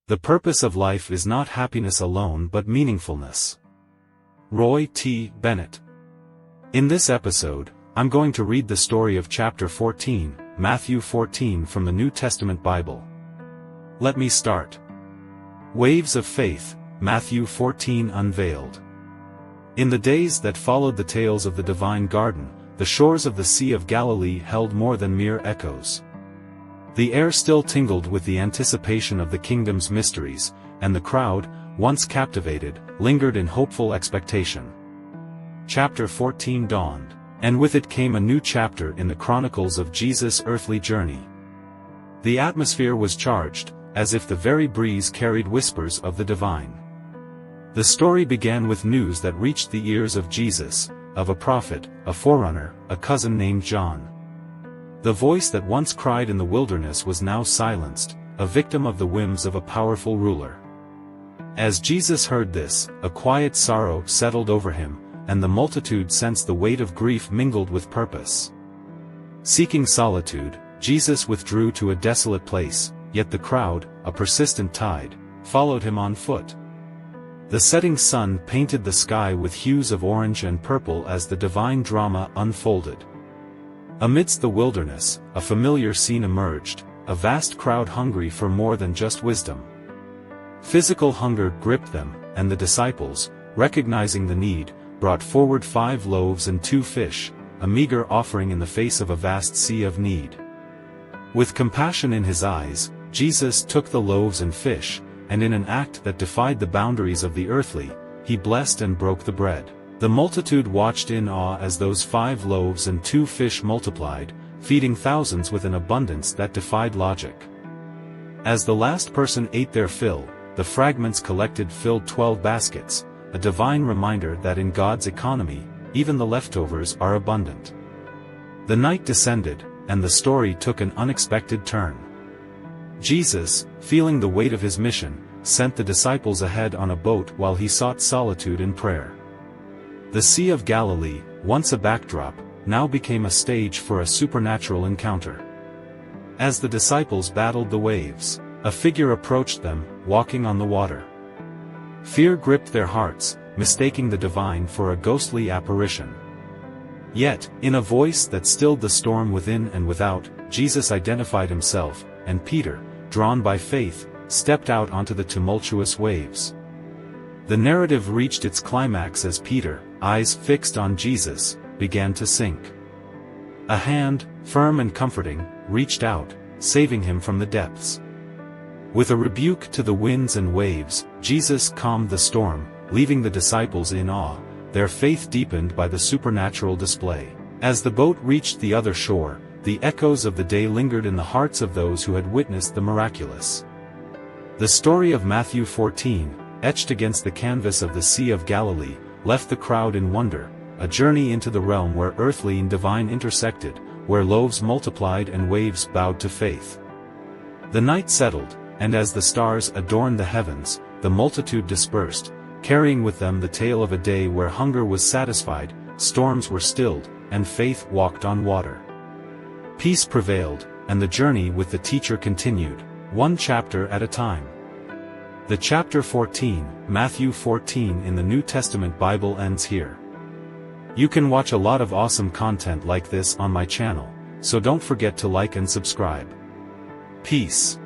The purpose of life is not happiness alone but meaningfulness. Roy T. Bennett. In this episode, I'm going to read the story of chapter 14, Matthew 14 from the New Testament Bible. Let me start. Waves of Faith, Matthew 14 Unveiled. In the days that followed the tales of the divine garden, the shores of the Sea of Galilee held more than mere echoes. The air still tingled with the anticipation of the kingdom's mysteries, and the crowd, once captivated, lingered in hopeful expectation. Chapter 14 dawned, and with it came a new chapter in the chronicles of Jesus' earthly journey. The atmosphere was charged, as if the very breeze carried whispers of the divine. The story began with news that reached the ears of Jesus, of a prophet, a forerunner, a cousin named John. The voice that once cried in the wilderness was now silenced, a victim of the whims of a powerful ruler. As Jesus heard this, a quiet sorrow settled over him, and the multitude sensed the weight of grief mingled with purpose. Seeking solitude, Jesus withdrew to a desolate place, yet the crowd, a persistent tide, followed him on foot. The setting sun painted the sky with hues of orange and purple as the divine drama unfolded. Amidst the wilderness, a familiar scene emerged, a vast crowd hungry for more than just wisdom. Physical hunger gripped them, and the disciples, recognizing the need, brought forward 5 loaves and 2 fish, a meager offering in the face of a vast sea of need. With compassion in his eyes, Jesus took the loaves and fish, and in an act that defied the boundaries of the earthly, he blessed and broke the bread. The multitude watched in awe as those 5 loaves and 2 fish multiplied, feeding thousands with an abundance that defied logic. As the last person ate their fill, the fragments collected filled 12 baskets, a divine reminder that in God's economy, even the leftovers are abundant. The night descended, and the story took an unexpected turn. Jesus, feeling the weight of his mission, sent the disciples ahead on a boat while he sought solitude in prayer. The Sea of Galilee, once a backdrop, now became a stage for a supernatural encounter. As the disciples battled the waves, a figure approached them, walking on the water. Fear gripped their hearts, mistaking the divine for a ghostly apparition. Yet, in a voice that stilled the storm within and without, Jesus identified himself, and Peter, drawn by faith, stepped out onto the tumultuous waves. The narrative reached its climax as Peter, eyes fixed on Jesus, began to sink. A hand, firm and comforting, reached out, saving him from the depths. With a rebuke to the winds and waves, Jesus calmed the storm, leaving the disciples in awe, their faith deepened by the supernatural display. As the boat reached the other shore, the echoes of the day lingered in the hearts of those who had witnessed the miraculous. The story of Matthew 14, etched against the canvas of the Sea of Galilee, left the crowd in wonder, a journey into the realm where earthly and divine intersected, where loaves multiplied and waves bowed to faith. The night settled, and as the stars adorned the heavens, the multitude dispersed, carrying with them the tale of a day where hunger was satisfied, storms were stilled, and faith walked on water. Peace prevailed, and the journey with the teacher continued, one chapter at a time. The chapter 14, Matthew 14 in the New Testament Bible ends here. You can watch a lot of awesome content like this on my channel, so don't forget to like and subscribe. Peace.